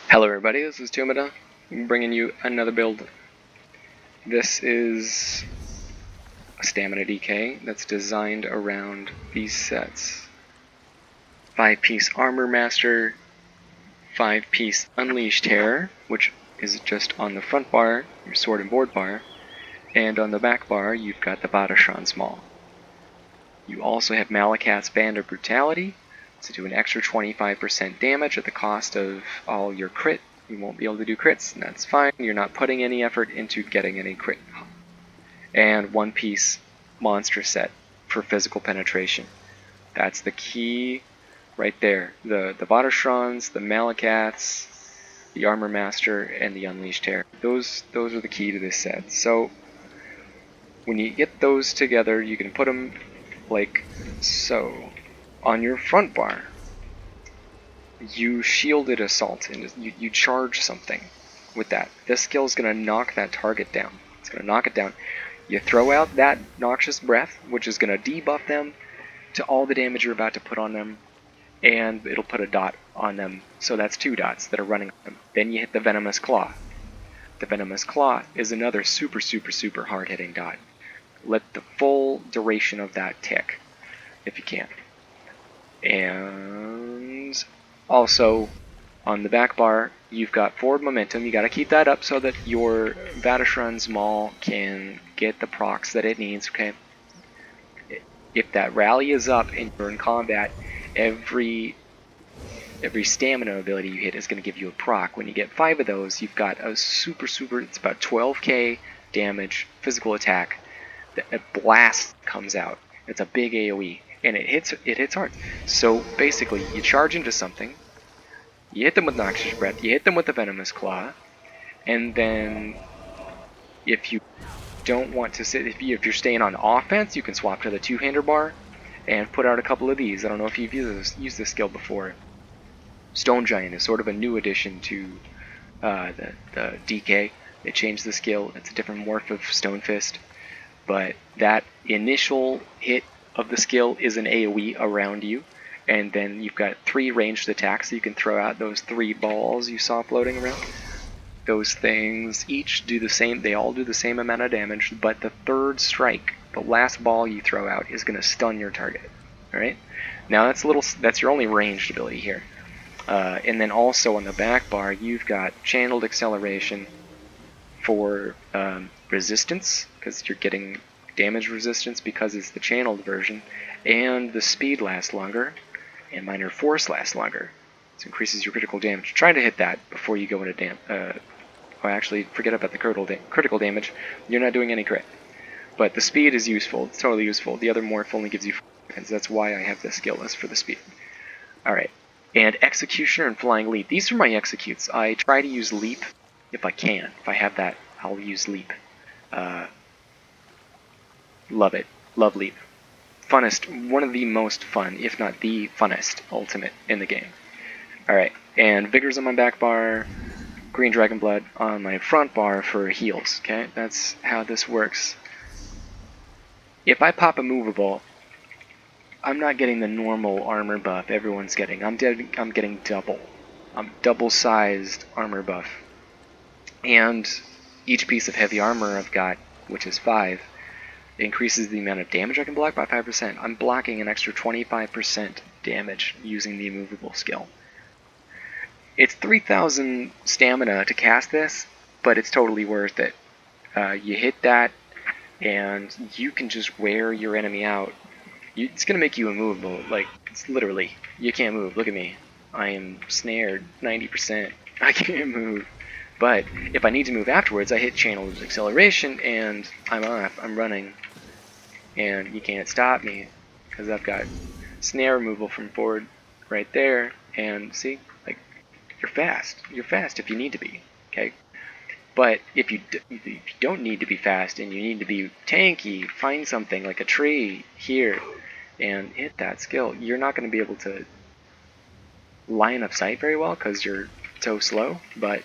Hello everybody, this is Tumida, bringing you another build. This is a stamina DK that's designed around these sets. 5-piece Armor Master, 5-piece Unleashed Terror, which is just on the front bar, your sword and board bar, and on the back bar you've got the Badashan's Maul. You also have Malakat's Band of Brutality, to do an extra 25% damage at the cost of all your crit. You won't be able to do crits, and that's fine. You're not putting any effort into getting any crit. And 1-piece monster set for physical penetration. That's the key right there. The Badashrans, the Malakats, the Armor Master, and the Unleashed Terror. Those are the key to this set. So when you get those together, you can put them like so. On your front bar, you shielded assault, and you charge something with that. This skill is going to knock that target down. It's going to knock it down. You throw out that noxious breath, which is going to debuff them to all the damage you're about to put on them, and it'll put a dot on them. So that's 2 dots that are running on them. Then you hit the Venomous Claw. The Venomous Claw is another super hard-hitting dot. Let the full duration of that tick, if you can. And also, on the back bar, you've got forward momentum. You got to keep that up so that your Badashan's Maul can get the procs that it needs. Okay. If that rally is up and you're in combat, every stamina ability you hit is going to give you a proc. When you get 5 of those, you've got a super. It's about 12k damage physical attack. A blast comes out. It's a big AOE. And it hits hard. So basically, you charge into something, you hit them with Noxious Breath, you hit them with the Venomous Claw, and then if you don't want to sit, if you're staying on offense, you can swap to the two-hander bar and put out a couple of these. I don't know if you've used this skill before. Stone Giant is sort of a new addition to the DK. They changed the skill. It's a different morph of Stone Fist, but that initial hit of the skill is an AoE around you, and then you've got 3 ranged attacks, so you can throw out those 3 balls you saw floating around. Those things each do the same, they all do the same amount of damage, but the 3rd strike, the last ball you throw out, is going to stun your target. Alright? Now that's your only ranged ability here. And then also on the back bar, you've got Channeled Acceleration for resistance, because you're getting damage resistance because it's the channeled version, and the speed lasts longer, and minor force lasts longer. This increases your critical damage. Try to hit that before you go into actually, forget about the critical damage. You're not doing any crit. But the speed is useful. It's totally useful. The other morph only gives you 4 seconds. That's why I have this skill list for the speed. Alright. And Executioner and Flying Leap. These are my executes. I try to use Leap if I can. If I have that, I'll use Leap. Love it. Love Leap. Funnest, one of the most fun, if not the funnest, ultimate in the game. Alright, and Vigor's on my back bar, Green Dragon Blood on my front bar for heals, okay? That's how this works. If I pop a movable, I'm not getting the normal armor buff everyone's getting. I'm getting double. I'm double-sized armor buff. And each piece of heavy armor I've got, which is 5, increases the amount of damage I can block by 5%. I'm blocking an extra 25% damage using the immovable skill. It's 3,000 stamina to cast this, but it's totally worth it. You hit that, and you can just wear your enemy out. It's going to make you immovable. Like, it's literally, you can't move. Look at me. I am snared 90%. I can't move. But if I need to move afterwards, I hit Channeled Acceleration, and I'm off. I'm running. And you can't stop me, because I've got snare removal from forward right there. And see, like, you're fast. You're fast if you need to be, okay? But if you don't need to be fast and you need to be tanky, find something like a tree here and hit that skill. You're not going to be able to line of sight very well because you're so slow, but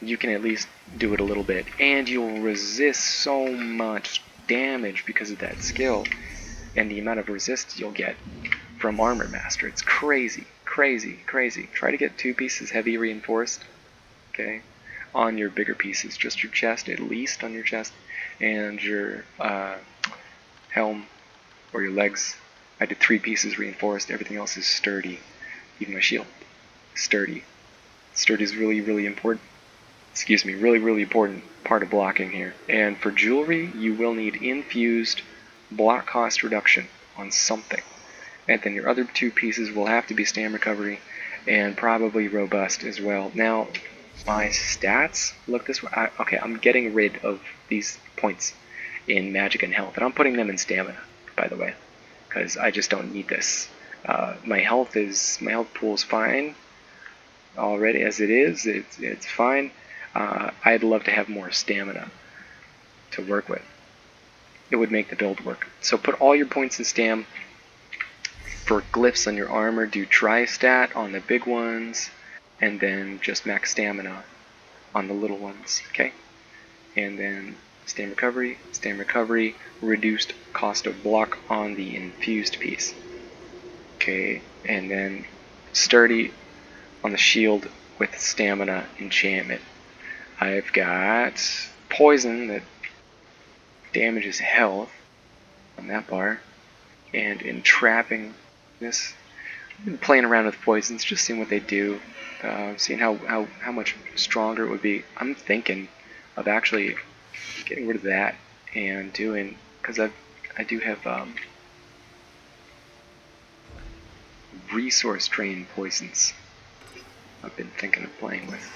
you can at least do it a little bit, and you'll resist so much damage because of that skill and the amount of resist you'll get from Armor Master. It's crazy. Crazy, crazy. Try to get 2 pieces heavy reinforced, okay, on your bigger pieces, just your chest, at least on your chest, and your helm, or your legs. I did 3 pieces reinforced, everything else is sturdy, even my shield. Sturdy. Sturdy is really, really important. Excuse me, really, really important part of blocking here. And for jewelry, you will need infused block cost reduction on something. And then your other 2 pieces will have to be stam recovery and probably robust as well. Now, my stats look this way. Okay, I'm getting rid of these points in magic and health, and I'm putting them in stamina, by the way, because I just don't need this. My health pool is fine already as it is. It's fine. I'd love to have more stamina to work with. It would make the build work. So put all your points in stam. For glyphs on your armor, do tri-stat on the big ones, and then just max stamina on the little ones, okay? And then stam recovery, reduced cost of block on the infused piece. Okay, and then sturdy on the shield with stamina enchantment. I've got poison that damages health on that bar, and entrapping this. I've been playing around with poisons, just seeing what they do, seeing how much stronger it would be. I'm thinking of actually getting rid of that and doing, because I do have resource drain poisons I've been thinking of playing with.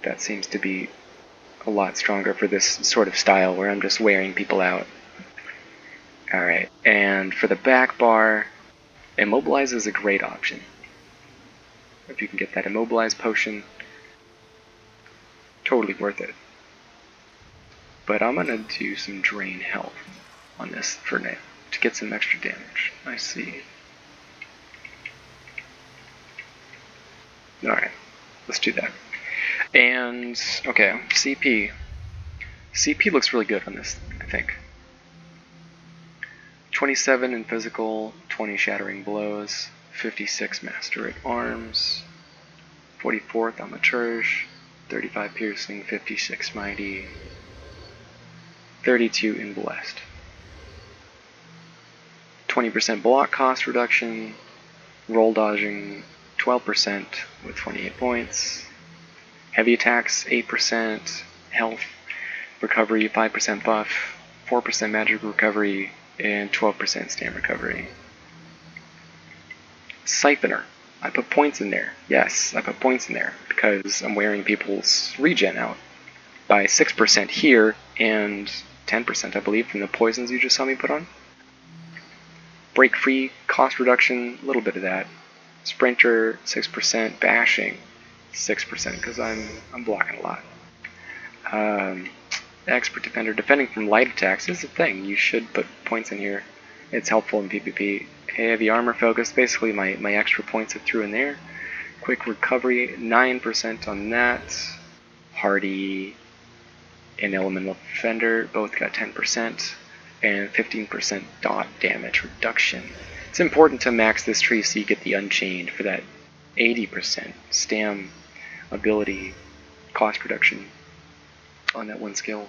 That seems to be a lot stronger for this sort of style where I'm just wearing people out. Alright, and for the back bar, Immobilize is a great option. If you can get that Immobilize potion, totally worth it. But I'm going to do some Drain Health on this for now to get some extra damage. I see. Alright, let's do that. And, okay, CP. CP looks really good on this, I think. 27 in physical, 20 shattering blows, 56 master at arms, 44 thaumaturge, 35 piercing, 56 mighty, 32 in blessed. 20% block cost reduction, roll dodging 12% with 28 points, heavy attacks 8%, health recovery 5% buff, 4% magic recovery, and 12% stam recovery. Siphoner. I put points in there. Yes, I put points in there because I'm wearing people's regen out by 6% here and 10%, I believe, from the poisons you just saw me put on. Break free, cost reduction, a little bit of that. Sprinter, 6%, bashing, 6% because I'm blocking a lot. Expert defender, defending from light attacks is a thing. You should put points in here. It's helpful in PvP. Heavy armor focus, basically my extra points I threw in there. Quick recovery, 9% on that. Hardy and elemental defender both got 10%, and 15% dot damage reduction. It's important to max this tree so you get the Unchained for that 80% stam ability cost reduction on that one skill.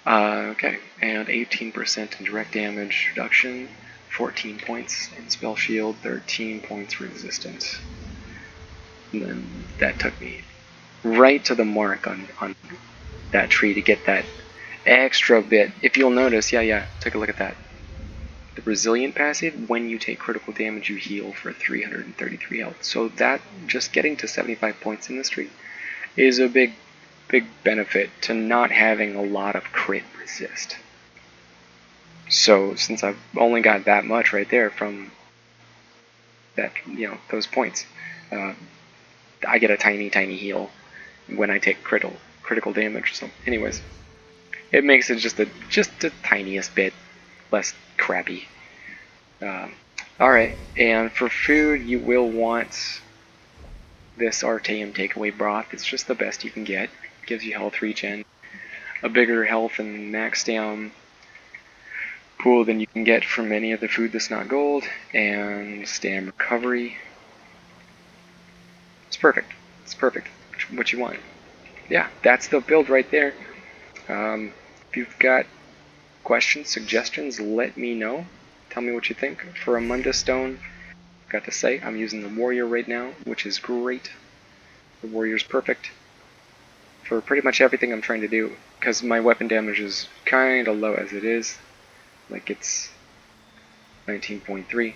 Okay, and 18% in direct damage reduction, 14 points in spell shield, 13 points resistance. And then that took me right to the mark on that tree to get that extra bit. If you'll notice, yeah, take a look at that. The resilient passive, when you take critical damage, you heal for 333 health. So that, just getting to 75 points in this tree, is a big benefit to not having a lot of crit resist. So since I've only got that much right there from that, those points, I get a tiny heal when I take critical damage. So anyways, it makes it just the tiniest bit less crappy. Alright, and for food you will want this Artaeum takeaway broth. It's just the best you can get. Gives you health regen, a bigger health and max stam pool than you can get from any other food that's not gold, and stam recovery. perfect. It's perfect. What you want. Yeah, that's the build right there. If you've got questions, suggestions, let me know. Tell me what you think. For a Munda Stone, I've got to say, I'm using the Warrior right now, which is great. The Warrior's perfect for pretty much everything I'm trying to do, because my weapon damage is kind of low as it is. Like, it's 19.3.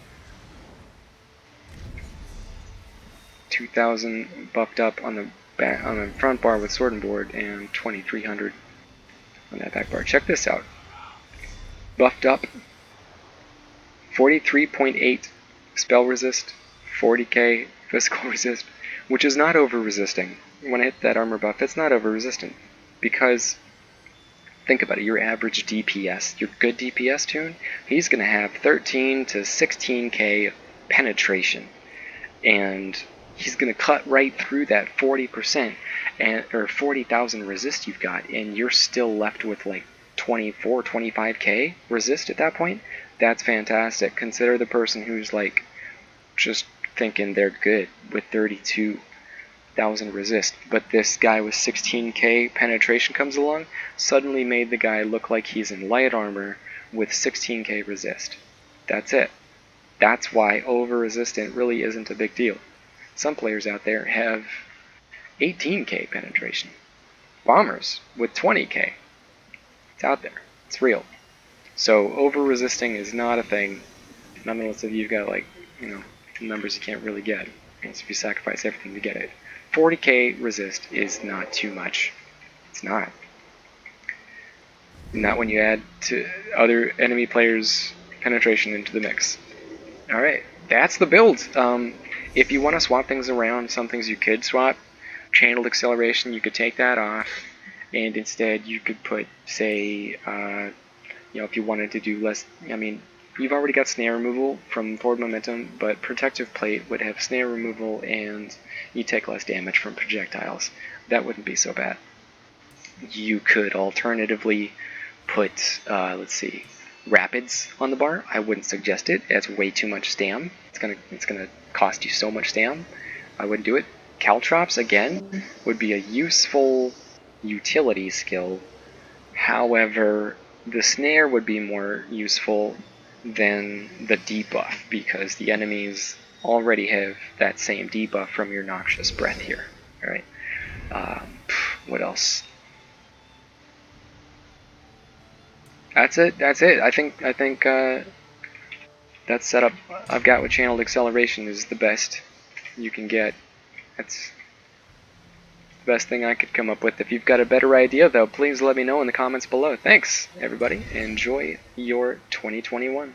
2,000 buffed up on the front bar with Sword and Board, and 2,300 on that back bar. Check this out. Buffed up, 43.8 spell resist, 40k physical resist, which is not over resisting. When I hit that armor buff, it's not over resistant, because think about it, your average DPS, your good DPS tune, he's going to have 13 to 16k penetration, and he's going to cut right through that 40% or 40,000 resist you've got, and you're still left with like 24, 25k resist at that point. That's fantastic. Consider the person who's like just thinking they're good with 32,000 resist, but this guy with 16k penetration comes along, suddenly made the guy look like he's in light armor with 16k resist. That's it. That's why over-resistant really isn't a big deal. Some players out there have 18k penetration. Bombers with 20k. It's out there. It's real. So over-resisting is not a thing, not unless you've got, like, numbers you can't really get, unless if you sacrifice everything to get it. 40k resist is not too much. It's not. Not when you add to other enemy players' penetration into the mix. Alright, that's the build. If you want to swap things around, some things you could swap. Channeled acceleration, you could take that off, and instead you could put, say, if you wanted to do less, you've already got snare removal from forward momentum, but protective plate would have snare removal and you take less damage from projectiles. That wouldn't be so bad. You could alternatively put, rapids on the bar. I wouldn't suggest it. It's way too much stam. It's gonna cost you so much stam. I wouldn't do it. Caltrops, again, would be a useful utility skill. However, the snare would be more useful than the debuff, because the enemies already have that same debuff from your noxious breath here. Alright. What else? That's it. I think that setup I've got with channeled acceleration is the best you can get. That's the best thing I could come up with. If you've got a better idea, though, please let me know in the comments below. Thanks, everybody. Enjoy your 2021.